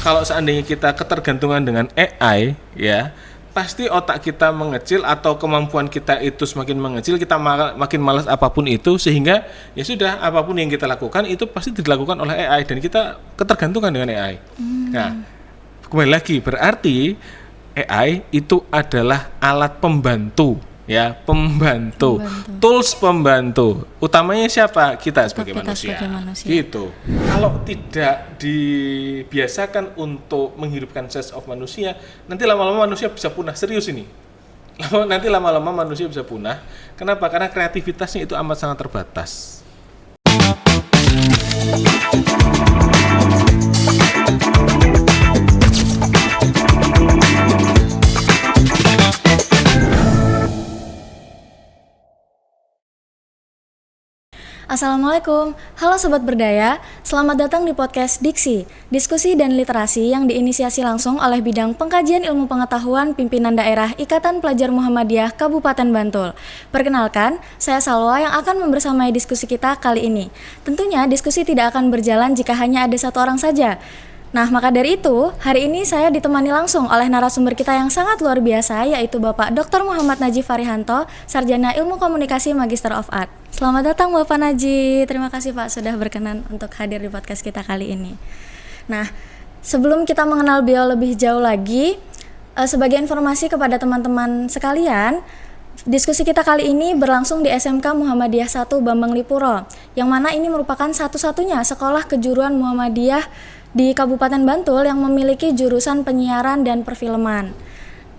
kalau seandainya kita ketergantungan dengan AI ya, pasti otak kita mengecil atau kemampuan kita itu semakin mengecil, kita makin malas apapun itu, sehingga ya sudah, apapun yang kita lakukan itu pasti dilakukan oleh AI dan kita ketergantungan dengan AI. Nah, kembali lagi, berarti AI itu adalah alat pembantu ya, pembantu. Tools pembantu. Utamanya siapa? Kita sebagai manusia. Gitu. Kalau tidak dibiasakan untuk menghidupkan sense of manusia, nanti lama-lama manusia bisa punah, serius ini. Nanti lama-lama manusia bisa punah. Kenapa? Karena kreativitasnya itu amat sangat terbatas. Assalamualaikum, halo Sobat Berdaya, selamat datang di podcast Diksi, diskusi dan literasi yang diinisiasi langsung oleh Bidang Pengkajian Ilmu Pengetahuan Pimpinan Daerah Ikatan Pelajar Muhammadiyah Kabupaten Bantul. Perkenalkan, saya Salwa yang akan membersamai diskusi kita kali ini. Tentunya diskusi tidak akan berjalan jika hanya ada satu orang saja. Nah, maka dari itu, hari ini saya ditemani langsung oleh narasumber kita yang sangat luar biasa, yaitu Bapak Dr. Muhammad Najib Farihanto, Sarjana Ilmu Komunikasi Magister of Art. Selamat datang Bapak Najib, terima kasih Pak sudah berkenan untuk hadir di podcast kita kali ini. Nah, sebelum kita mengenal beliau lebih jauh lagi, sebagai informasi kepada teman-teman sekalian, diskusi kita kali ini berlangsung di SMK Muhammadiyah 1 Bambang Lipuro, yang mana ini merupakan satu-satunya sekolah kejuruan Muhammadiyah di Kabupaten Bantul yang memiliki jurusan penyiaran dan perfilman.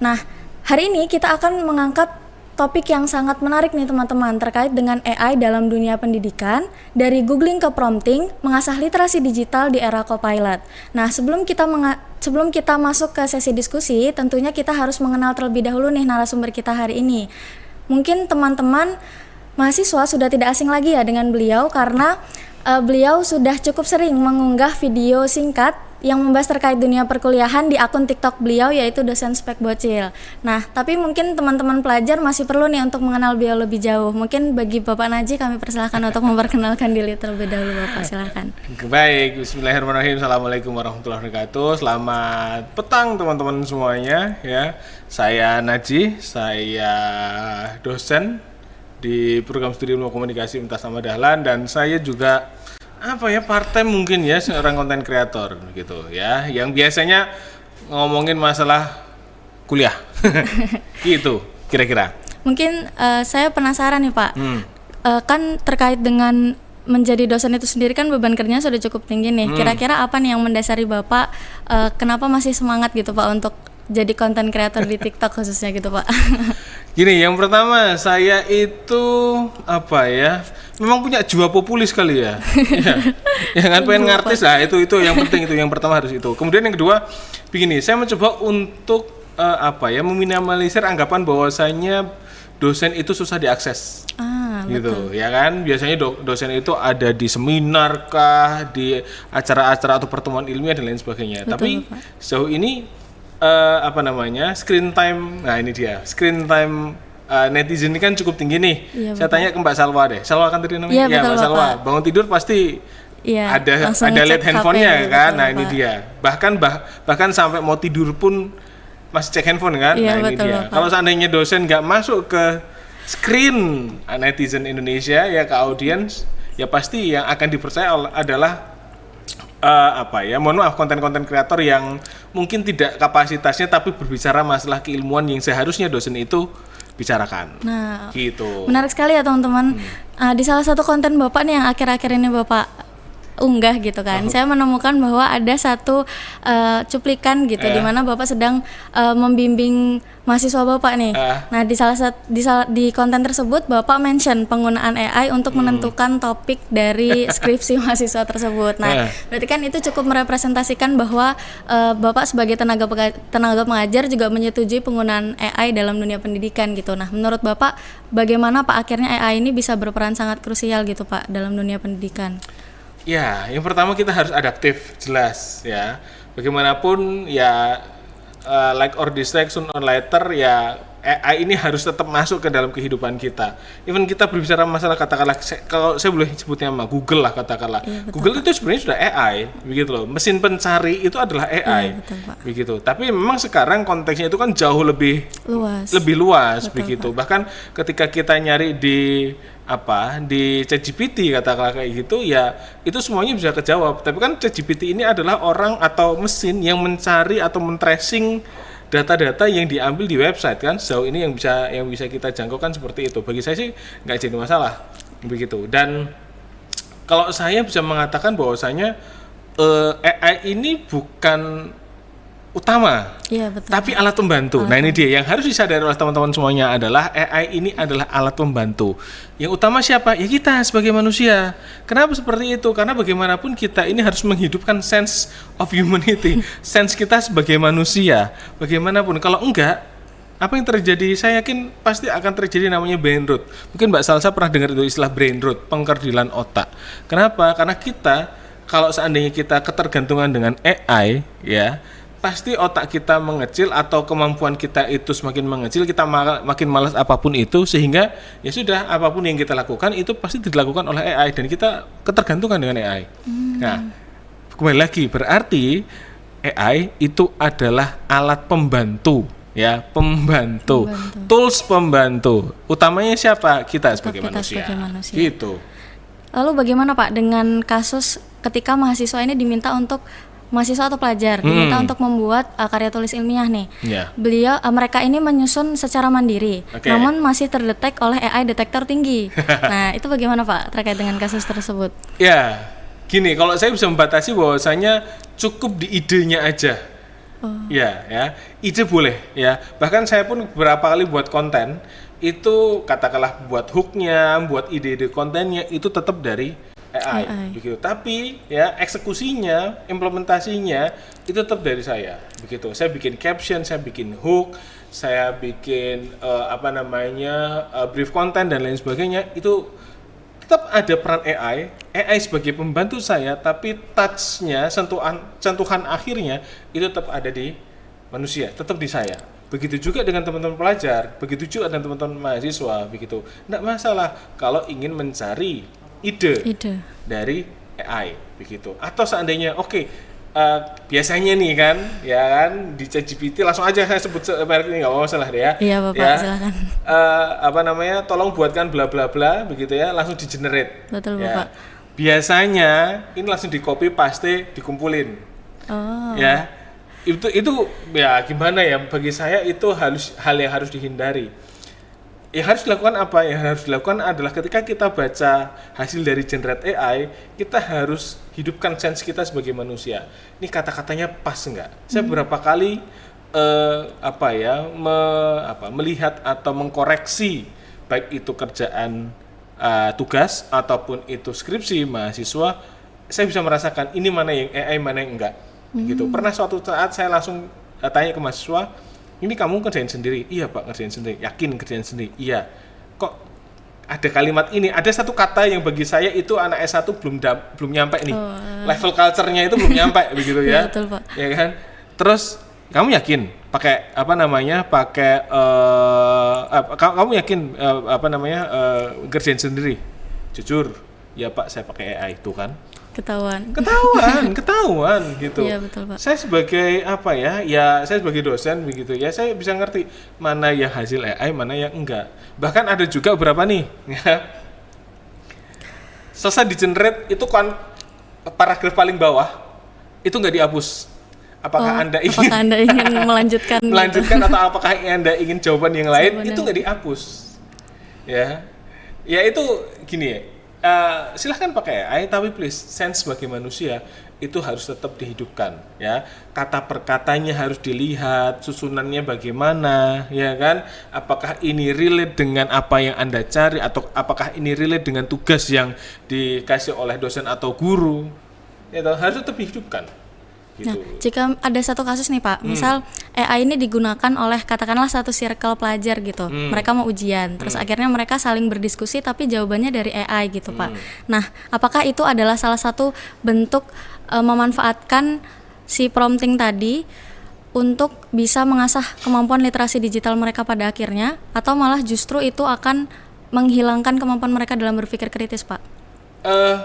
Nah, hari ini kita akan mengangkat topik yang sangat menarik nih teman-teman, terkait dengan AI dalam dunia pendidikan, dari googling ke prompting, mengasah literasi digital di era Copilot. Nah, sebelum kita masuk ke sesi diskusi, tentunya kita harus mengenal terlebih dahulu nih narasumber kita hari ini. Mungkin teman-teman mahasiswa sudah tidak asing lagi ya dengan beliau, karena beliau sudah cukup sering mengunggah video singkat yang membahas terkait dunia perkuliahan di akun TikTok beliau, yaitu Dosen Spek Bocil. Nah, tapi mungkin teman-teman pelajar masih perlu nih untuk mengenal beliau lebih jauh. Mungkin bagi Bapak Najib kami persilahkan untuk memperkenalkan diri terlebih dahulu, Bapak, silakan. Baik, bismillahirrahmanirrahim. Assalamualaikum warahmatullahi wabarakatuh. Selamat petang teman-teman semuanya ya. Saya Najib, saya dosen di program studi ilmu komunikasi Universitas Ahmad Dahlan, dan saya juga part time mungkin ya, seorang konten kreator gitu ya, yang biasanya ngomongin masalah kuliah gitu kira-kira. Mungkin saya penasaran nih Pak, kan terkait dengan menjadi dosen itu sendiri kan beban kerjanya sudah cukup tinggi nih. Kira-kira apa nih yang mendasari Bapak kenapa masih semangat gitu Pak untuk jadi konten kreator di TikTok khususnya gitu Pak? Gini, yang pertama saya itu memang punya jiwa populis kali ya. Ya kan, pengen ngartis lah, itu yang penting, itu yang pertama harus itu. Kemudian yang kedua, begini, saya mencoba untuk meminimalisir anggapan bahwasanya dosen itu susah diakses. Gitu betul. Ya kan, biasanya dosen itu ada di seminar kah, di acara-acara atau pertemuan ilmiah dan lain sebagainya. Betul, tapi Pak, sejauh ini screen time, nah ini dia, screen time netizen ini kan cukup tinggi nih. Iya, saya tanya ke Mbak Salwa deh. Salwa kan tadi namanya? Iya, Mbak Salwa. Bangun tidur pasti ada lihat handphonenya kan. Nah, ini dia. Bahkan sampai mau tidur pun masih cek handphone kan. Iya, nah, ini dia. Kalau seandainya dosen nggak masuk ke screen netizen Indonesia ya, ke audiens, ya pasti yang akan dipercaya adalah mohon maaf, konten-konten kreator yang mungkin tidak kapasitasnya tapi berbicara masalah keilmuan yang seharusnya dosen itu bicarakan. Nah, gitu. Menarik sekali ya teman-teman. Di salah satu konten Bapak nih yang akhir-akhir ini Bapak unggah gitu kan, saya menemukan bahwa ada satu cuplikan gitu di mana Bapak sedang membimbing mahasiswa Bapak nih. Nah, di konten tersebut Bapak mention penggunaan AI untuk menentukan topik dari skripsi mahasiswa tersebut. Nah, berarti kan itu cukup merepresentasikan bahwa Bapak sebagai tenaga pengajar juga menyetujui penggunaan AI dalam dunia pendidikan gitu. Nah, menurut Bapak bagaimana Pak akhirnya AI ini bisa berperan sangat krusial gitu Pak dalam dunia pendidikan? Ya, yang pertama kita harus adaptif, jelas ya. Bagaimanapun ya, like or dislike, soon or later ya AI ini harus tetap masuk ke dalam kehidupan kita. Even kita berbicara masalah katakanlah kalau saya boleh sebutnya sama Google lah katakanlah. Iya, betul, Google itu sebenarnya sudah AI, begitu loh. Mesin pencari itu adalah AI, Iya, betul, Pak. begitu. Tapi memang sekarang konteksnya itu kan jauh lebih Luas. luas, Betul, begitu. Bahkan ketika kita nyari di ChatGPT katakanlah kayak gitu ya, itu semuanya bisa kejawab. Tapi kan ChatGPT ini adalah orang atau mesin yang mencari atau men-tracing data-data yang diambil di website kan. Sejauh ini yang bisa kita jangkau kan seperti itu. Bagi saya sih nggak jadi masalah, begitu. Dan kalau saya bisa mengatakan bahwasanya AI ini bukan utama, Iya, betul. tapi alat pembantu. Nah ini dia yang harus disadari oleh teman-teman semuanya adalah AI ini adalah alat pembantu. Yang utama siapa? Ya kita sebagai manusia. Kenapa seperti itu? Karena bagaimanapun kita ini harus menghidupkan sense of humanity, sense kita sebagai manusia. Bagaimanapun kalau enggak, apa yang terjadi? Saya yakin pasti akan terjadi namanya brain rot. Mungkin Mbak Salsa pernah dengar itu istilah brain rot, pengkerdilan otak. Kenapa? Karena kita kalau seandainya kita ketergantungan dengan AI, ya pasti otak kita mengecil atau kemampuan kita itu semakin mengecil, kita makin malas apapun itu, sehingga ya sudah apapun yang kita lakukan itu pasti dilakukan oleh AI dan kita ketergantungan dengan AI. Nah, kembali lagi berarti AI itu adalah alat pembantu, ya, pembantu. Tools pembantu. Utamanya siapa? Kita sebagai manusia. Gitu. Lalu bagaimana Pak dengan kasus ketika mahasiswa ini diminta untuk mahasiswa atau pelajar diminta untuk membuat karya tulis ilmiah nih. Mereka ini menyusun secara mandiri, namun masih terdetek oleh AI detektor tinggi. Nah, itu bagaimana Pak terkait dengan kasus tersebut? Ya, gini, kalau saya bisa membatasi bahwasanya cukup di idenya aja. Ya, ide boleh ya. Bahkan saya pun beberapa kali buat konten itu katakanlah buat hooknya, buat ide-ide kontennya itu tetap dari AI. Begitu. Tapi ya eksekusinya, implementasinya itu tetap dari saya. Begitu. Saya bikin caption, saya bikin hook, saya bikin brief konten dan lain sebagainya. Itu tetap ada peran AI. AI sebagai pembantu saya, tapi touch-nya, sentuhan akhirnya itu tetap ada di manusia, tetap di saya. Begitu juga dengan teman-teman pelajar, begitu juga dengan teman-teman mahasiswa, begitu. Nggak masalah kalau ingin mencari ide dari AI, begitu. Atau seandainya biasanya nih kan, ya kan di ChatGPT langsung aja saya sebut merek ini nggak masalah deh ya. Iya Bapak, ya. Silakan. Tolong buatkan bla bla bla, begitu ya, langsung di generate. Betul ya. Bapak. Biasanya ini langsung di copy paste, dikumpulin. Ya. Itu ya gimana ya, bagi saya itu hal yang harus dihindari. Yang harus dilakukan apa? Yang harus dilakukan adalah ketika kita baca hasil dari generate AI, kita harus hidupkan sense kita sebagai manusia. Ini kata-katanya pas enggak? Saya beberapa kali melihat atau mengkoreksi baik itu kerjaan tugas ataupun itu skripsi mahasiswa, saya bisa merasakan ini mana yang AI, mana yang enggak. Gitu. Pernah suatu saat saya langsung tanya ke mahasiswa, ini kamu kerjain sendiri? Iya Pak, kerjain sendiri. Yakin kerjain sendiri? Iya. Kok ada kalimat ini, ada satu kata yang bagi saya itu anak S1 belum nyampe nih. Level culture-nya itu belum nyampe begitu ya. Ya, betul Pak. Ya kan? Terus kamu yakin pakai kamu yakin kerjain sendiri? Jujur, ya Pak, saya pakai AI itu kan. Ketahuan gitu. Iya, betul Pak. Saya sebagai saya sebagai dosen begitu ya, saya bisa ngerti mana yang hasil AI, mana yang enggak. Bahkan ada juga beberapa nih selesai di generate itu kan paragraf paling bawah itu nggak dihapus. Apakah Anda ingin melanjutkan atau apakah Anda ingin jawaban yang lain, itu nggak dihapus. Ya itu gini ya. Silahkan pakai AI, tapi please sense sebagai manusia itu harus tetap dihidupkan ya. Kata per katanya harus dilihat, susunannya bagaimana ya kan, apakah ini relate dengan apa yang Anda cari atau apakah ini relate dengan tugas yang dikasih oleh dosen atau guru, itu harus tetap dihidupkan gitu. Nah, jika ada satu kasus nih Pak, misal AI ini digunakan oleh katakanlah satu circle pelajar gitu, mereka mau ujian, terus akhirnya mereka saling berdiskusi tapi jawabannya dari AI gitu Pak. Nah, apakah itu adalah salah satu bentuk memanfaatkan si prompting tadi untuk bisa mengasah kemampuan literasi digital mereka pada akhirnya, atau malah justru itu akan menghilangkan kemampuan mereka dalam berpikir kritis, Pak?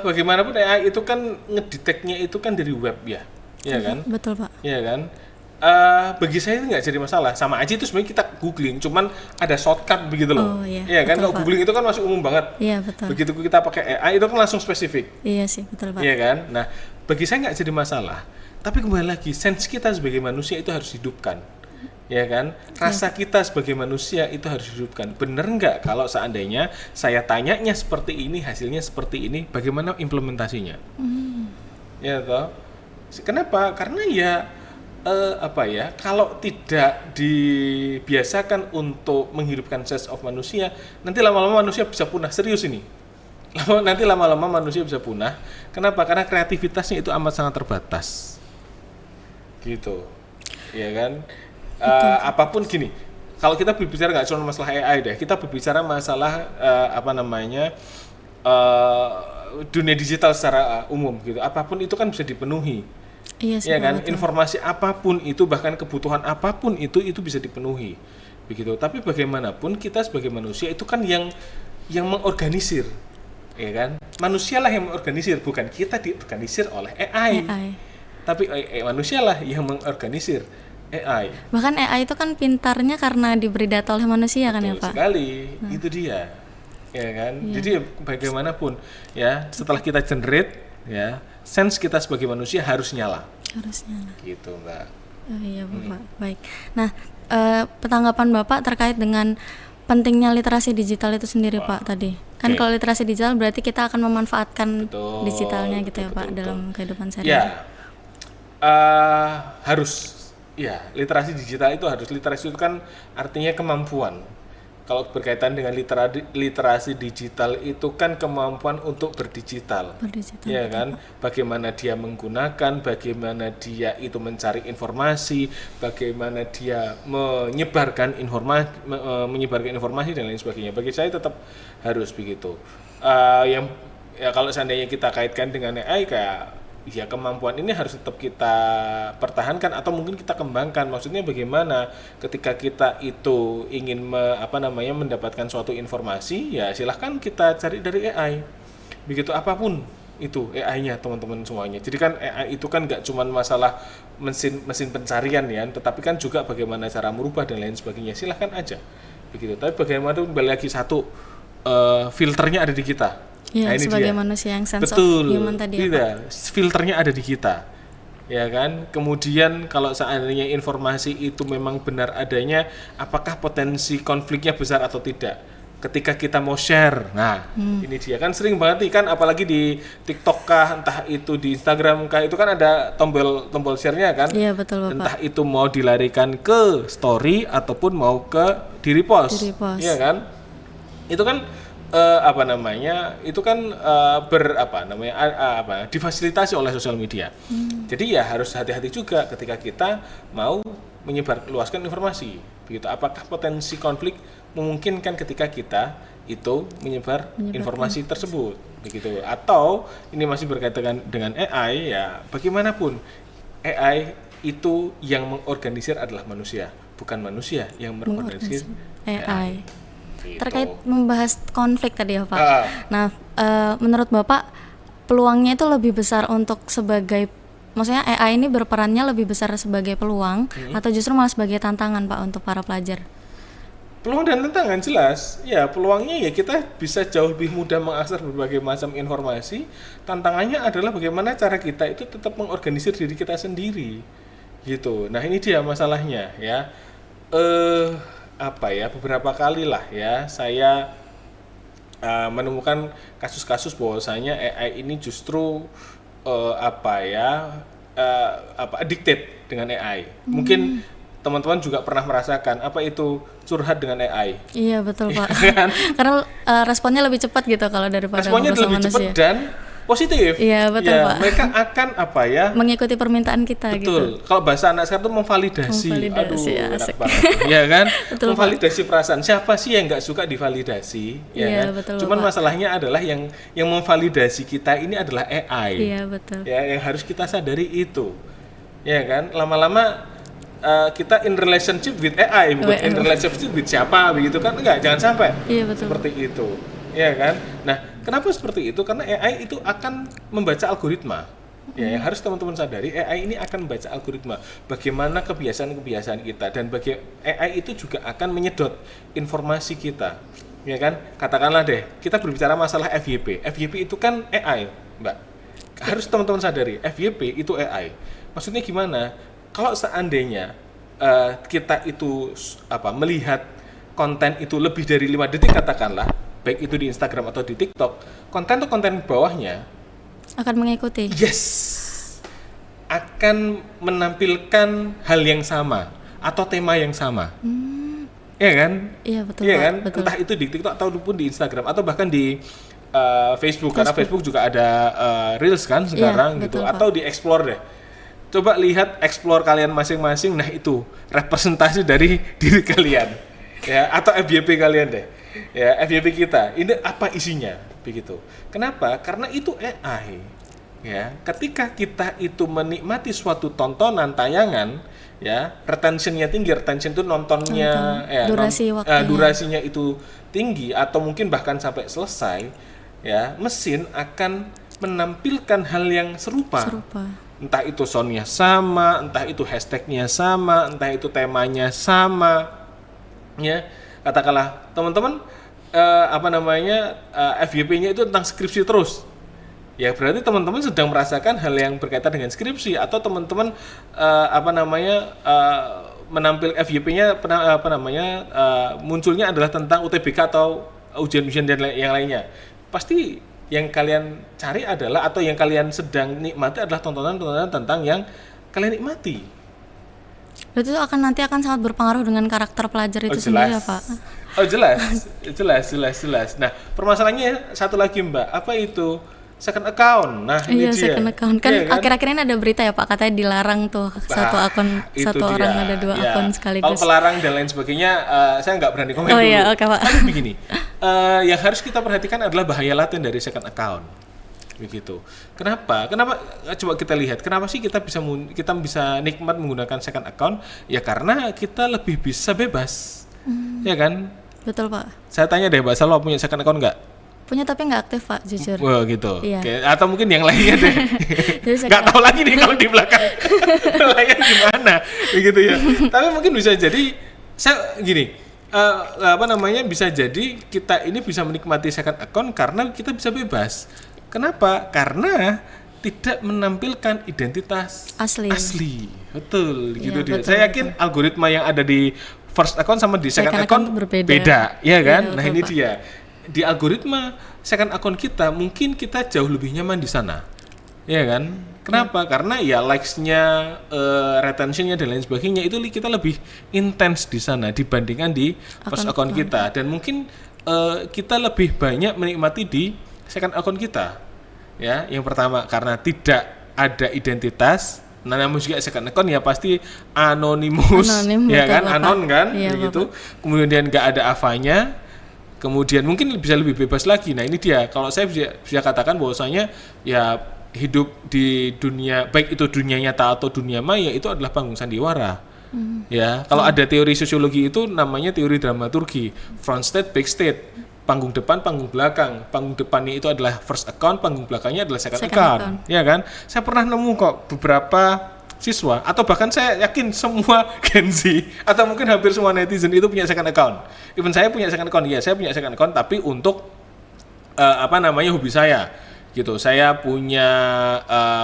Bagaimanapun AI itu kan ngedeteknya itu kan dari web ya, iya kan? Betul, Pak. Iya kan? Bagi saya itu nggak jadi masalah. Sama aja itu sebenarnya kita googling, cuman ada shortcut begitu loh. Oh, iya. Iya kan? Betul, Kalau Pak. googling itu kan masih umum banget. Iya, betul. Begitu kita pakai AI itu kan langsung spesifik. Iya sih, betul, Pak. Iya kan? Nah, bagi saya nggak jadi masalah. Tapi kembali lagi, sense kita sebagai manusia itu harus hidupkan. Ya kan? Rasa kita sebagai manusia itu harus hidupkan. Bener nggak kalau seandainya saya tanyanya seperti ini, hasilnya seperti ini, bagaimana implementasinya? Ya toh? Kenapa? Karena ya kalau tidak dibiasakan untuk menghidupkan sense of manusia, nanti lama-lama manusia bisa punah, serius ini. Nanti lama-lama manusia bisa punah. Kenapa? Karena kreativitasnya itu amat sangat terbatas. Gitu. Ya kan? Apapun gini. Kalau kita berbicara nggak cuma masalah AI deh, kita berbicara masalah dunia digital secara umum gitu. Apapun itu kan bisa dipenuhi. Iya sih, Ya kan, betul. informasi apapun itu, bahkan kebutuhan apapun itu bisa dipenuhi, begitu. Tapi bagaimanapun kita sebagai manusia itu kan yang mengorganisir, ya kan? Manusialah yang mengorganisir, bukan kita diorganisir oleh AI. Tapi manusialah yang mengorganisir AI. Bahkan AI itu kan pintarnya karena diberi data oleh manusia. Kan ya, Betul Pak? sekali, itu dia, ya kan? Jadi bagaimanapun ya, setelah kita generate, ya, sense kita sebagai manusia harus nyala. Gitu, Mbak. Oh iya, Bapak. Baik. Nah, tanggapan Bapak terkait dengan pentingnya literasi digital itu sendiri, Pak, tadi. Kan kalau literasi digital berarti kita akan memanfaatkan digitalnya gitu ya, Pak, dalam kehidupan sehari-hari. Harus. Ya, literasi digital itu harus. Literasi itu kan artinya kemampuan. Kalau berkaitan dengan literasi digital itu kan kemampuan untuk berdigital. Ya kan? Bagaimana dia menggunakan, bagaimana dia itu mencari informasi, bagaimana dia menyebarkan informasi dan lain sebagainya. Bagi saya tetap harus begitu. Kalau seandainya kita kaitkan dengan AI, kayak ya kemampuan ini harus tetap kita pertahankan atau mungkin kita kembangkan. Maksudnya bagaimana ketika kita itu ingin mendapatkan suatu informasi, ya silahkan kita cari dari AI. Begitu apapun itu AI-nya, teman-teman semuanya. Jadi kan AI itu kan nggak cuma masalah mesin pencarian ya, tetapi kan juga bagaimana cara merubah dan lain sebagainya. Silahkan aja. Begitu. Tapi bagaimana itu kembali lagi satu, filternya ada di kita. Ya, nah, sebagai dia. manusia yang sense Betul, of human tadi ya, Pak. Filternya ada di kita, ya kan. Kemudian kalau seandainya informasi itu memang benar adanya, apakah potensi konfliknya besar atau tidak ketika kita mau share. Nah, ini dia kan sering banget nih kan, apalagi di TikTok kah, entah itu di Instagram kah, itu kan ada tombol share-nya kan. Iya, betul, Bapak. Entah itu mau dilarikan ke story ataupun mau ke di repost. Iya kan? Itu kan itu kan difasilitasi oleh sosial media. Jadi ya harus hati-hati juga ketika kita mau menyebarluaskan informasi. Begitu. Apakah potensi konflik memungkinkan ketika kita itu menyebar informasi tersebut, begitu. Atau ini masih berkaitan dengan AI, ya bagaimanapun AI itu yang mengorganisir adalah manusia, bukan manusia yang mengorganisir AI. Gitu. Terkait membahas konflik tadi ya, Pak. Nah, menurut Bapak peluangnya itu lebih besar untuk maksudnya AI ini berperannya lebih besar sebagai peluang atau justru malah sebagai tantangan, Pak, untuk para pelajar? Peluang dan tantangan jelas. Ya, peluangnya ya kita bisa jauh lebih mudah mengakses berbagai macam informasi. Tantangannya adalah bagaimana cara kita itu tetap mengorganisir diri kita sendiri. Gitu. Nah, ini dia masalahnya ya. Beberapa kali lah ya saya menemukan kasus-kasus bahwasanya AI ini justru addicted dengan AI. Mungkin teman-teman juga pernah merasakan apa itu curhat dengan AI. Iya, betul, Pak. Karena responnya lebih cepat gitu kalau daripada responnya lebih cepat dan positif. Iya, betul, Pak. Mereka akan mengikuti permintaan kita. Betul. Gitu. Kalau bahasa anak sekarang itu memvalidasi. Aduh, asik. enak banget. Ya kan? Betul, memvalidasi Pak. Perasaan. Siapa sih yang nggak suka divalidasi? Ya kan? Betul, cuman Pak. masalahnya adalah yang memvalidasi kita ini adalah AI. Iya, betul. Ya, yang harus kita sadari itu. Ya kan? Lama-lama kita in relationship with AI, bukan in relationship with siapa begitu kan? Enggak, jangan sampai seperti itu. Ya kan? Nah, kenapa seperti itu? Karena AI itu akan membaca algoritma. Ya, yang harus teman-teman sadari, AI ini akan membaca algoritma. Bagaimana kebiasaan-kebiasaan kita, dan AI itu juga akan menyedot informasi kita. Ya kan? Katakanlah deh, kita berbicara masalah FYP. FYP itu kan AI, Mbak. Harus teman-teman sadari, FYP itu AI. Maksudnya gimana? Kalau seandainya kita itu melihat konten itu lebih dari 5 detik katakanlah, baik itu di Instagram atau di TikTok, konten bawahnya akan mengikuti. Yes. Akan menampilkan hal yang sama atau tema yang sama. Iya kan? Iya, betul. Iya Pak, kan? betul. Entah itu di TikTok ataupun di Instagram atau bahkan di Facebook, karena Facebook juga ada Reels kan sekarang gitu, betul, atau di Explore deh. Coba lihat explore kalian masing-masing, nah itu representasi dari diri kalian, ya, atau FYP kalian deh, ya, FYP kita, ini apa isinya, begitu. Kenapa? Karena itu AI, ya. Ketika kita itu menikmati suatu tontonan, tayangan, ya, retentionnya tinggi, retention itu nontonnya, durasinya itu tinggi, atau mungkin bahkan sampai selesai, ya, mesin akan menampilkan hal yang serupa. Entah itu soundnya sama, entah itu hashtagnya sama, entah itu temanya sama, ya. Katakanlah teman-teman FYP-nya itu tentang skripsi terus, ya berarti teman-teman sedang merasakan hal yang berkaitan dengan skripsi, atau teman-teman menampil FYP-nya munculnya adalah tentang UTBK atau ujian-ujian dan yang lainnya. Pasti yang kalian cari adalah, atau yang kalian sedang nikmati adalah tontonan-tontonan tentang yang kalian nikmati. Berarti itu nanti akan sangat berpengaruh dengan karakter pelajar itu sendiri ya, Pak? Oh jelas. Nah, permasalahannya satu lagi, Mbak, apa itu? Second account. Nah, ini dia. Second account. Kan akhir-akhir ini ada berita ya, Pak, katanya dilarang tuh satu akun, satu orang ada 2 akun sekaligus. Kalau pelarang dan lain sebagainya, saya nggak berani komen dulu. Iya, oke, Pak. Tapi begini, yang harus kita perhatikan adalah bahaya laten dari second account. Begitu. Kenapa? Coba kita lihat. Kenapa sih kita bisa nikmat menggunakan second account? Ya karena kita lebih bisa bebas. Ya kan? Betul, Pak. Saya tanya deh, Mbak Salwa punya second account nggak? Punya tapi nggak aktif, Pak, jujur. Wah, gitu. Iya. Oke. Atau mungkin yang lainnya deh. Nggak tahu lagi nih kalau di belakang layar gimana, begitu ya. Tapi mungkin bisa jadi bisa jadi kita ini bisa menikmati second account karena kita bisa bebas. Kenapa? Karena tidak menampilkan identitas asli. Betul, gitu dia. Betul, Saya yakin algoritma yang ada di first account sama di second account beda, ya kan? Nah, ini Pak. Dia. Di algoritma second account kita, mungkin kita jauh lebih nyaman di sana. Ya kan? Kenapa? Karena ya likes-nya, retention-nya dan lain sebagainya itu kita lebih intens di sana dibandingkan di first account kita, dan mungkin kita lebih banyak menikmati di second account kita. Ya, yang pertama karena tidak ada identitas. Nah, namun juga second account ya pasti anonimus, ya kan? Anon kan, begitu. Kemudian nggak ada avanya. Kemudian mungkin bisa lebih bebas lagi. Nah, ini dia. Kalau saya bisa katakan bahwasanya ya hidup di dunia, baik itu dunia nyata atau dunia maya, itu adalah panggung sandiwara. Ya, kalau ada teori sosiologi itu namanya teori dramaturgi, front state, back state, panggung depan, panggung belakang. Panggung depannya itu adalah first account, panggung belakangnya adalah second account. Ya kan? Saya pernah nemu kok beberapa siswa, atau bahkan saya yakin semua Gen Z atau mungkin hampir semua netizen itu punya second account. Even saya punya second account, ya saya punya second account, tapi untuk hobi saya gitu. Saya punya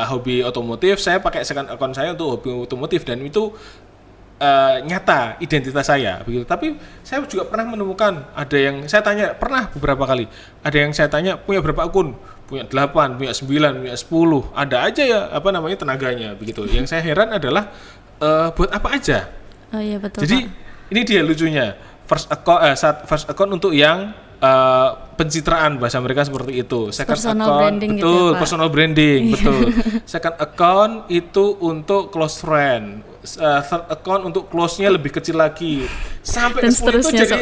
hobi otomotif, saya pakai second account saya untuk hobi otomotif, dan itu nyata identitas saya begitu. Tapi saya juga pernah menemukan ada yang saya tanya, pernah beberapa kali ada yang saya tanya punya berapa akun, punya 8, punya 9, punya 10, ada aja ya tenaganya begitu. Yang saya heran adalah buat apa aja. Oh iya, betul. Jadi Pak, ini dia lucunya, first account untuk yang pencitraan, bahasa mereka seperti itu. Second personal account, branding betul, gitu ya, Pak? Personal branding, betul. Second account itu untuk close friend. Third account untuk close-nya lebih kecil lagi. Sampai dan 10 itu jadi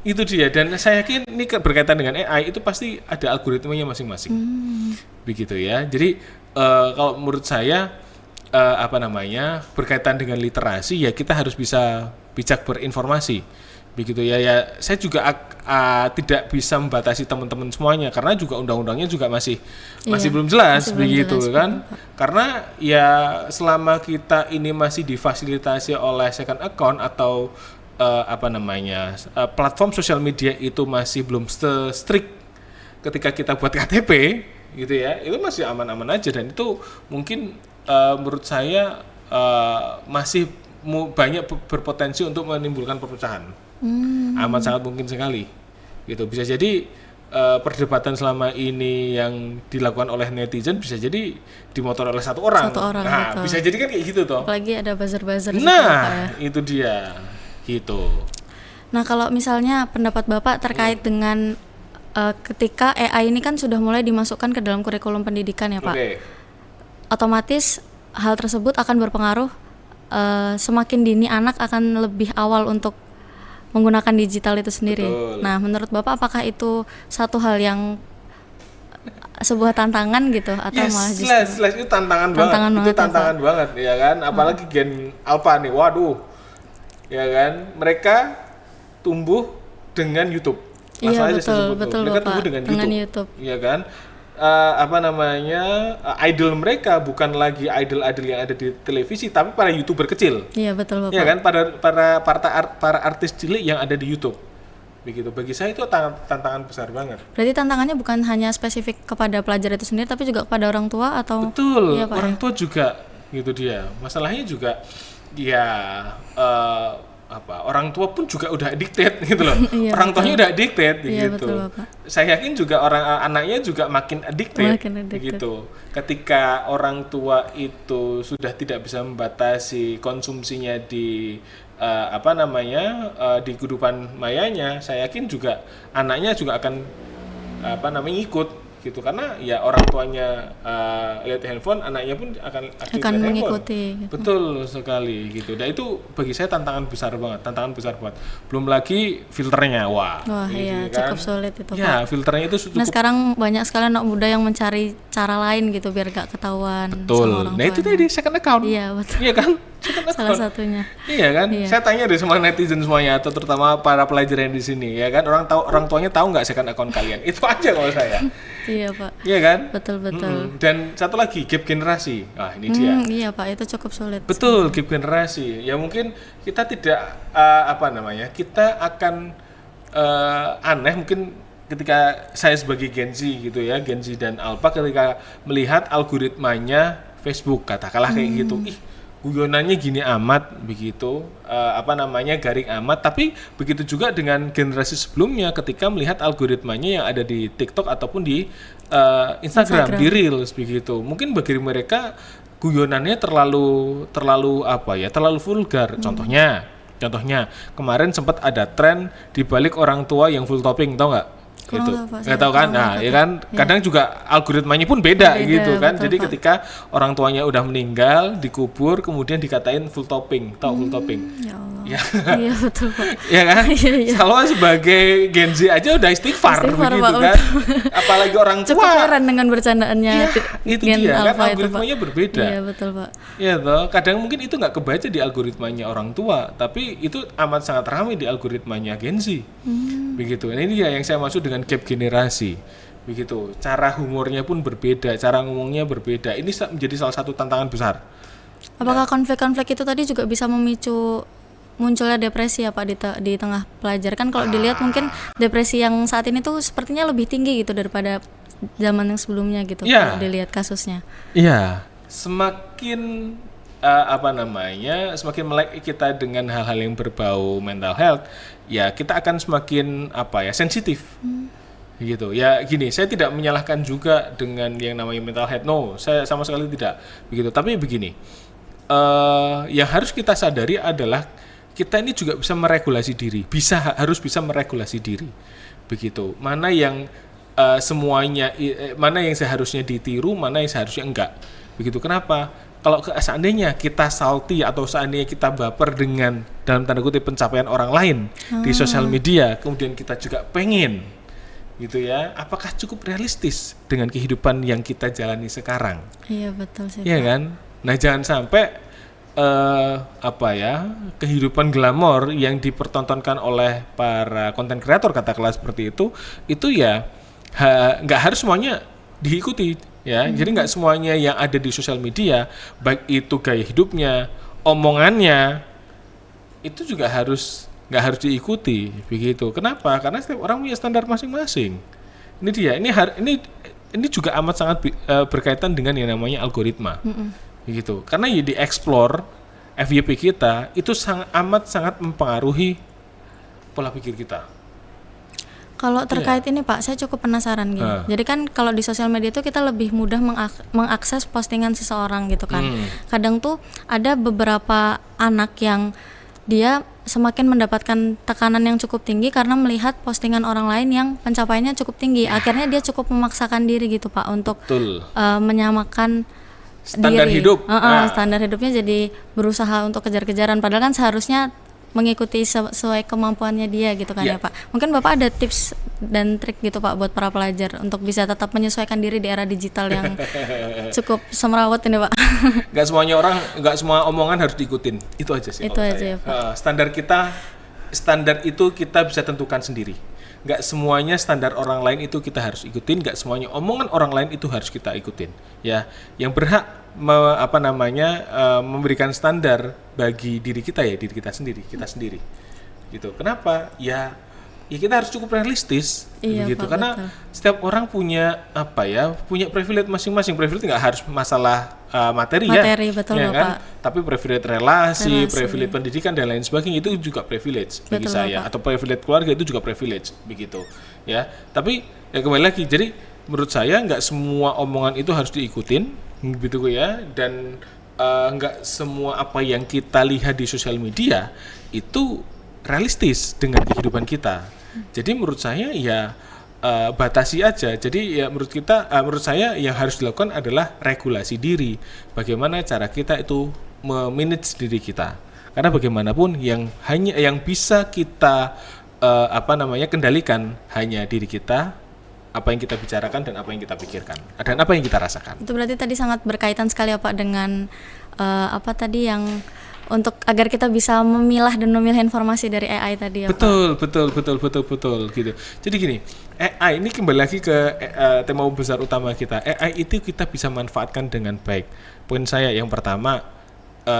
itu dia. Dan saya yakin ini berkaitan dengan AI itu pasti ada algoritmanya masing-masing. Begitu ya. Jadi kalau menurut saya berkaitan dengan literasi, ya kita harus bisa bijak berinformasi. Begitu ya, saya juga tidak bisa membatasi teman-teman semuanya karena juga undang-undangnya juga masih belum jelas begitu kan. Karena ya selama kita ini masih difasilitasi oleh second account atau platform sosial media itu masih belum strict ketika kita buat KTP gitu ya, itu masih aman-aman aja, dan itu mungkin menurut saya masih banyak berpotensi untuk menimbulkan perpecahan. Amat sangat mungkin sekali gitu. Bisa jadi perdebatan selama ini yang dilakukan oleh netizen bisa jadi dimotor oleh satu orang. Nah, betul. Bisa jadi kan kayak gitu toh. Apalagi ada buzzer-buzzer itu dia gitu. Nah, kalau misalnya pendapat Bapak terkait dengan ketika AI ini kan sudah mulai dimasukkan ke dalam kurikulum pendidikan ya Pak. Otomatis hal tersebut akan berpengaruh, semakin dini anak akan lebih awal untuk menggunakan digital itu sendiri. Betul. Nah, menurut Bapak apakah itu satu hal yang sebuah tantangan gitu atau malah justru itu tantangan banget ya kan, apalagi Gen Alpha nih, waduh. Ya kan, mereka tumbuh dengan YouTube. Iya, betul mereka Bapak, tumbuh dengan YouTube. Ya kan? Idol mereka bukan lagi idol-idol yang ada di televisi, tapi para YouTuber kecil. Iya, betul Bapak. Iya kan, para artis cilik yang ada di YouTube. Begitu. Bagi saya itu tantangan besar banget. Berarti tantangannya bukan hanya spesifik kepada pelajar itu sendiri, tapi juga kepada orang tua atau? Betul. Iya, orang tua juga gitu dia. Masalahnya juga ya orang tua pun juga udah addicted gitu loh. Iya, orang tuanya udah addicted iya, gitu. Betul, Bapak. Saya yakin juga anaknya juga makin addicted gitu. Ketika orang tua itu sudah tidak bisa membatasi konsumsinya di di kehidupan mayanya, saya yakin juga anaknya juga akan ikut gitu, karena ya orang tuanya lihat handphone, anaknya pun akan mengikuti gitu. Betul sekali gitu. Dan itu bagi saya tantangan besar banget. Belum lagi filternya, iya, kan? Cukup sulit itu ya, Pak. Filternya itu cukup. Nah, sekarang banyak sekali anak muda yang mencari cara lain gitu biar gak ketahuan. Betul. Sama orang tuanya. Itu tadi second account. Iya, betul. Iya kan? Salah satunya. Iya kan? Iya. Saya tanya deh semua netizen semuanya, atau terutama para pelajar yang di sini, ya kan? Orang tuanya tahu nggak second account kalian? Itu aja kalau saya. Iya Pak. Iya kan? Betul. Dan satu lagi, gap generasi. Ini dia. Iya Pak, itu cukup sulit. Betul, gap generasi. Ya mungkin kita tidak kita akan aneh mungkin ketika saya sebagai Gen Z gitu ya, Gen Z dan Alpha, ketika melihat algoritmanya Facebook katakanlah kayak gitu. Guyonannya gini amat begitu, garing amat. Tapi begitu juga dengan generasi sebelumnya ketika melihat algoritmanya yang ada di TikTok ataupun di Instagram, di Reels begitu. Mungkin bagi mereka guyonannya terlalu vulgar. Contohnya kemarin sempat ada tren dibalik orang tua yang full topping, tau nggak? Gitu. Nggak tahu kan? Nah, ya kan. Kadang juga algoritmanya pun beda gitu kan. Jadi ketika orang tuanya udah meninggal, dikubur, kemudian dikatain full topping. Tahu full topping? Ya Allah. Ya. Iya, betul Pak. Ya kan? Iya. Kalau sebagai Gen Z aja udah istighfar begitu Pak, kan. Apalagi orang tua. Cukup heran dengan bercandaannya. Itu dia kan, algoritmanya berbeda. Iya, betul Pak. Iya toh. Kadang mungkin itu nggak kebaca di algoritmanya orang tua, tapi itu amat sangat ramai di algoritmanya Gen Z. Begitu. Ini dia yang saya maksud dengan gap generasi. Begitu. Cara humornya pun berbeda, cara ngomongnya berbeda. Ini menjadi salah satu tantangan besar. Apakah konflik-konflik itu tadi juga bisa memicu munculnya depresi ya Pak di tengah pelajar? Kan kalau dilihat mungkin depresi yang saat ini tuh sepertinya lebih tinggi gitu daripada zaman yang sebelumnya gitu. Kalau dilihat kasusnya. Iya. Semakin semakin melek kita dengan hal-hal yang berbau mental health, ya kita akan semakin sensitif. Gitu. Ya gini, saya tidak menyalahkan juga dengan yang namanya mental health. No, saya sama sekali tidak. Begitu. Tapi begini. Yang harus kita sadari adalah kita ini juga bisa meregulasi diri. Harus bisa meregulasi diri. Begitu. Mana yang mana yang seharusnya ditiru, mana yang seharusnya enggak. Begitu. Kenapa? Kalau seandainya kita salty atau seandainya kita baper dengan dalam tanda kutip pencapaian orang lain di sosial media, kemudian kita juga pengen gitu ya, apakah cukup realistis dengan kehidupan yang kita jalani sekarang? Iya betul sih. Iya kan? Nah, jangan sampai kehidupan glamor yang dipertontonkan oleh para konten kreator katakanlah seperti itu ya nggak harus semuanya diikuti ya. Jadi nggak semuanya yang ada di sosial media, baik itu gaya hidupnya, omongannya, itu juga nggak harus diikuti begitu. Kenapa? Karena setiap orang punya standar masing-masing. Ini dia. Ini juga amat sangat berkaitan dengan yang namanya algoritma. Gitu. Karena ya di-explore FYP kita itu amat sangat mempengaruhi pola pikir kita. Kalau terkait ini Pak, saya cukup penasaran gini. Jadi kan kalau di sosial media itu kita lebih mudah mengakses postingan seseorang gitu kan. Kadang tuh ada beberapa anak yang dia semakin mendapatkan tekanan yang cukup tinggi karena melihat postingan orang lain yang pencapaiannya cukup tinggi. Akhirnya dia cukup memaksakan diri gitu Pak untuk menyamakan standar diri. hidup. Standar hidupnya jadi berusaha untuk kejar-kejaran. Padahal kan seharusnya mengikuti sesuai kemampuannya dia gitu kan ya Pak. Mungkin Bapak ada tips dan trik gitu Pak buat para pelajar untuk bisa tetap menyesuaikan diri di era digital yang cukup semerawut ini Pak. Nggak semua omongan harus diikutin. Itu aja sih. Itu aja ya Pak. Standar itu kita bisa tentukan sendiri. Nggak semuanya standar orang lain itu kita harus ikutin, nggak semuanya omongan orang lain itu harus kita ikutin. Ya, yang berhak memberikan standar bagi diri kita kita sendiri. Gitu. Kenapa? Ya kita harus cukup realistis, begitu. Karena betul. Setiap orang punya privilege masing-masing. Privilege nggak harus masalah materi betul ya Bapak. Kan? Tapi privilege relasi, privilege pendidikan dan lain sebagainya itu juga privilege bagi saya. Bapak. Atau privilege keluarga itu juga privilege, begitu. Ya, tapi ya kembali lagi. Jadi menurut saya nggak semua omongan itu harus diikutin, gitu ya. Dan nggak semua apa yang kita lihat di sosial media itu realistis dengan kehidupan kita. Jadi menurut saya ya batasi aja. Jadi ya menurut saya yang harus dilakukan adalah regulasi diri. Bagaimana cara kita itu memanage diri kita. Karena bagaimanapun yang bisa kita kendalikan hanya diri kita, apa yang kita bicarakan dan apa yang kita pikirkan dan apa yang kita rasakan. Itu berarti tadi sangat berkaitan sekali ya Pak dengan yang untuk agar kita bisa memilah informasi dari AI tadi ya Pak. Betul gitu. Jadi gini, AI ini kembali lagi ke tema besar utama kita. AI itu kita bisa manfaatkan dengan baik. Poin saya yang pertama,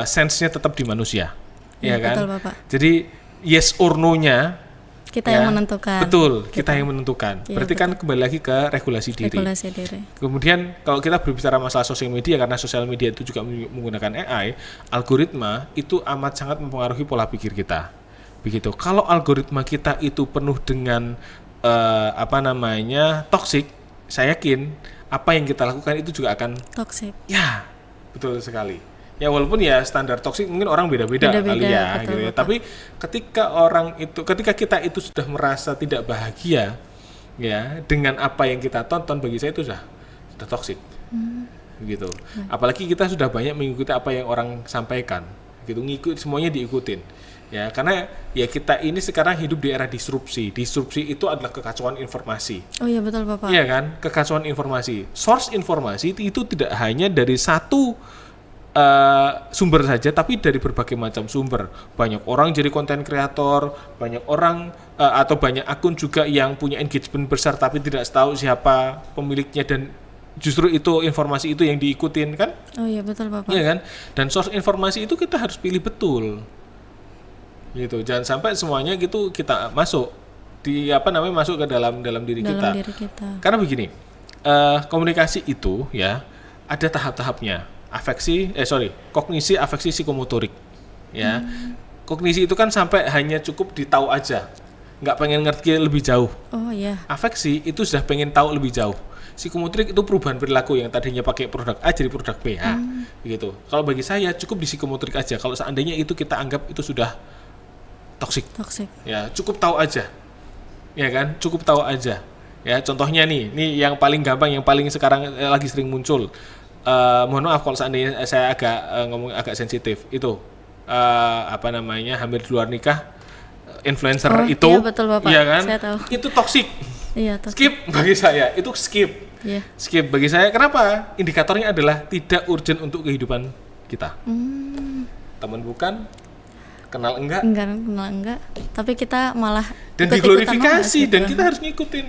sense-nya tetap di manusia. Ya kan? Betul Bapak. Jadi yes or no-nya kita yang menentukan. Betul, kita yang menentukan. Berarti betul. Kan kembali lagi ke regulasi diri. Kemudian kalau kita berbicara masalah sosial media, karena sosial media itu juga menggunakan AI, algoritma itu amat sangat mempengaruhi pola pikir kita. Begitu. Kalau algoritma kita itu penuh dengan toksik, saya yakin apa yang kita lakukan itu juga akan toksik. Ya, betul sekali. Ya walaupun ya standar toksik mungkin orang beda-beda kali ya, gitu ya. Tapi ketika kita itu sudah merasa tidak bahagia ya dengan apa yang kita tonton, bagi saya itu sudah toksik. Gitu. Apalagi kita sudah banyak mengikuti apa yang orang sampaikan. Gitu, semuanya diikutin. Ya, karena ya kita ini sekarang hidup di era disrupsi. Disrupsi itu adalah kekacauan informasi. Oh iya betul Bapak. Iya kan? Kekacauan informasi. Source informasi itu tidak hanya dari satu sumber saja, tapi dari berbagai macam sumber. Banyak orang jadi konten kreator, banyak orang atau banyak akun juga yang punya engagement besar tapi tidak tahu siapa pemiliknya, dan justru itu informasi itu yang diikutin kan? Oh iya betul Bapak. Iya kan? Dan source informasi itu kita harus pilih betul. Gitu. Jangan sampai semuanya gitu kita masuk ke dalam diri kita. Karena begini, komunikasi itu ya ada tahap-tahapnya. Kognisi, afeksi, psikomotorik. Ya. Kognisi itu kan sampai hanya cukup ditahu aja, nggak pengen ngerti lebih jauh. Oh iya. Afeksi itu sudah pengen tahu lebih jauh. Psikomotorik itu perubahan perilaku yang tadinya pakai produk A jadi produk B. Begitu. Kalau bagi saya cukup di psikomotorik aja. Kalau seandainya itu kita anggap itu sudah toksik. Ya, cukup tahu aja. Ya kan? Cukup tahu aja. Ya, contohnya nih yang paling gampang, yang paling sekarang lagi sering muncul. Mohon maaf kalau seandainya saya ngomong agak sensitif, itu hamil di luar nikah, influencer itu, iya betul Bapak, iya kan? Saya tahu. Itu toksik. Iya, toksik. Skip bagi saya, itu skip. Yeah. Skip bagi saya. Kenapa? Indikatornya adalah tidak urgent untuk kehidupan kita. Teman bukan, kenal enggak, Kenal enggak, tapi kita malah dan ikut-ikutan diglorifikasi gitu. dan kita harus ngikutin.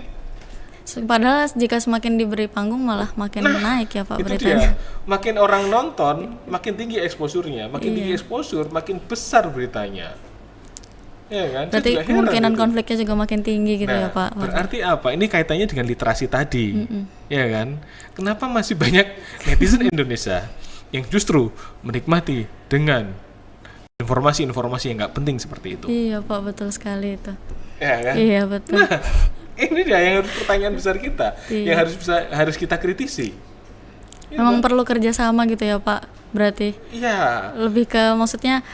Padahal jika semakin diberi panggung malah makin naik ya Pak Itu beritanya. dia, makin orang nonton, makin tinggi exposure-nya, makin tinggi exposure, makin besar beritanya. Ya kan? Saya Berarti juga heran kemungkinan gitu. konfliknya juga makin tinggi gitu ya Nah, Pak. berarti apa? Ini kaitannya dengan literasi tadi, ya kan? Kenapa masih banyak netizen Indonesia yang justru menikmati dengan informasi-informasi yang nggak penting seperti itu? Iya Pak, betul sekali itu. Ya kan? Iya betul. Nah, ini dia yang harus pertanyaan besar kita, yang harus kita kritisi. Memang perlu kerjasama gitu ya Pak. Berarti Iya. lebih ke maksudnya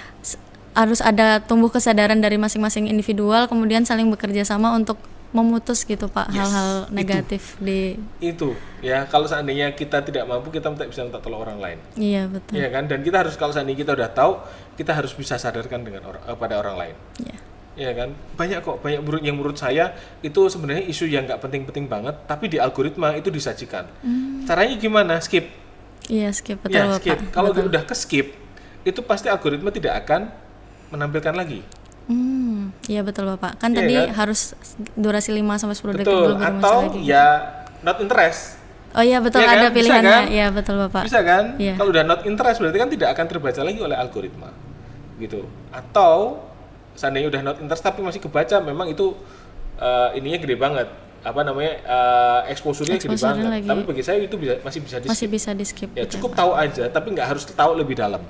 harus ada tumbuh kesadaran dari masing-masing individual, kemudian saling bekerja sama untuk memutus gitu Pak hal-hal negatif di. Itu ya, kalau seandainya kita tidak mampu, kita bisa minta tolong orang lain. Iya betul. Iya kan? Dan kita harus, kalau seandainya kita udah tahu, kita harus bisa sadarkan dengan pada orang lain. Iya. Iya kan? Banyak kok, yang menurut saya itu sebenarnya isu yang nggak penting-penting banget, tapi di algoritma itu disajikan. Caranya gimana? Skip. Iya skip, betul Ya, Bapak. skip. Kalau udah ke skip, itu pasti algoritma tidak akan menampilkan lagi. Iya betul Bapak. Kan Iya tadi kan? harus durasi 5 sampai 10 detik Betul. belum muncul Atau lagi. ya not interest. Oh iya betul, Iya kan? ada Bisa pilihannya. kan? Iya betul Bapak. Bisa kan? Iya. Kalau udah not interest berarti kan tidak akan terbaca lagi oleh algoritma. Gitu. Atau seandainya udah not interest tapi masih kebaca, memang itu ininya gede banget. Apa namanya? Exposure-nya gede Exposure-nya banget. lagi. Tapi bagi saya itu masih bisa di Masih skip. bisa di skip. Ya gitu cukup Pak. tahu aja, tapi nggak harus tahu lebih dalam.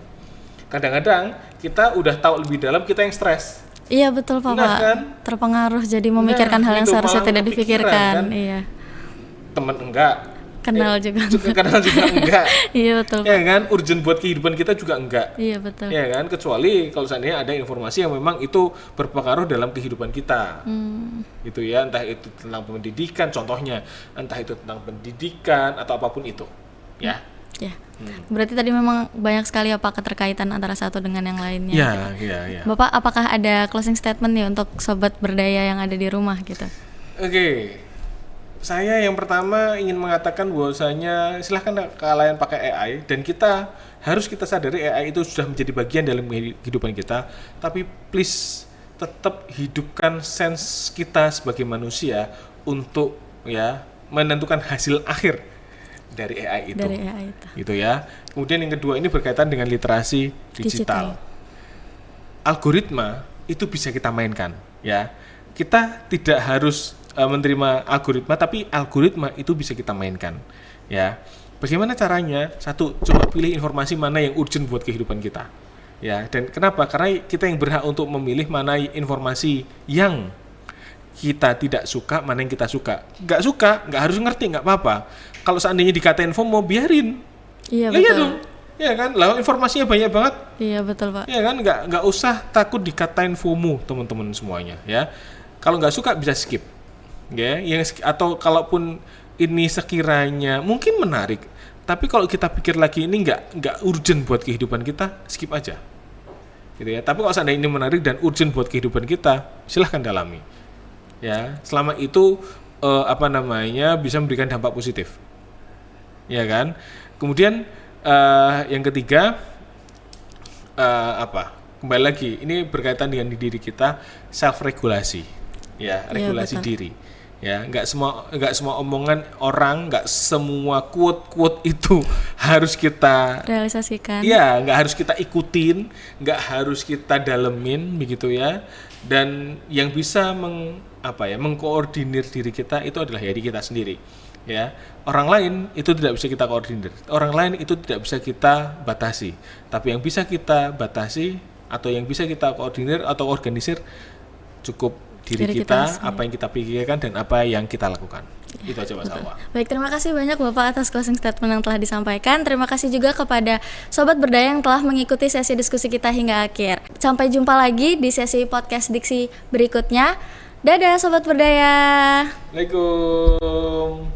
Kadang-kadang kita udah tahu lebih dalam, kita yang stres. Iya betul Pak. Nah, kan? Terpengaruh jadi memikirkan hal yang gitu, seharusnya malah tidak kepikiran, dipikirkan. kan? Iya. Temen enggak. Kenal juga. Kenal juga enggak. Iya betul Pak. Ya kan, urgent buat kehidupan kita juga enggak. Iya betul. Ya kan, kecuali kalau seandainya ada informasi yang memang itu berpengaruh dalam kehidupan kita. Gitu ya, entah itu tentang pendidikan contohnya, entah itu tentang pendidikan atau apapun itu. Ya. Ya. Berarti tadi memang banyak sekali ya Pak keterkaitan antara satu dengan yang lainnya. Ya. Bapak apakah ada closing statement nih untuk sobat berdaya yang ada di rumah gitu? Oke. Saya yang pertama ingin mengatakan bahwasanya silahkan kalian pakai AI, dan kita sadari AI itu sudah menjadi bagian dalam kehidupan kita, tapi please tetap hidupkan sense kita sebagai manusia untuk ya menentukan hasil akhir dari AI itu. Dari AI itu. Gitu ya. Kemudian yang kedua ini berkaitan dengan literasi digital. Algoritma itu bisa kita mainkan ya. Kita tidak harus menerima algoritma, tapi algoritma itu bisa kita mainkan ya. Bagaimana caranya? Satu, coba pilih informasi mana yang urgent buat kehidupan kita ya. Dan kenapa? Karena kita yang berhak untuk memilih mana informasi yang kita tidak suka, mana yang kita suka. Nggak suka, nggak harus ngerti, nggak apa-apa. Kalau seandainya dikatain FOMO, biarin. Iya Lah, iya betul. dong. Ya kan, lah informasinya banyak banget. Iya betul Pak. Ya kan, nggak usah takut dikatain FOMO teman-teman semuanya ya. Kalau nggak suka bisa skip. Ya, atau kalaupun ini sekiranya mungkin menarik, tapi kalau kita pikir lagi ini nggak urgent buat kehidupan kita, skip aja. Gitu ya. Tapi kalau seandainya ini menarik dan urgent buat kehidupan kita, silahkan dalami. Ya, selama itu bisa memberikan dampak positif. Ya kan? Kemudian yang ketiga kembali lagi, ini berkaitan dengan diri kita, self regulasi. Ya, regulasi diri. Ya, nggak semua omongan orang, nggak semua quote itu harus kita realisasikan. Iya, nggak harus kita ikutin, nggak harus kita dalemin begitu ya. Dan yang bisa mengkoordinir diri kita itu adalah diri kita sendiri. Ya, orang lain itu tidak bisa kita koordinir, orang lain itu tidak bisa kita batasi. Tapi yang bisa kita batasi atau yang bisa kita koordinir atau organisir cukup diri kita, apa yang kita pikirkan dan apa yang kita lakukan. Itu aja Mas Alwa. Baik, terima kasih banyak Bapak atas closing statement yang telah disampaikan. Terima kasih juga kepada Sobat Berdaya yang telah mengikuti sesi diskusi kita hingga akhir. Sampai jumpa lagi di sesi podcast Diksi berikutnya. Dadah Sobat Berdaya. Assalamualaikum.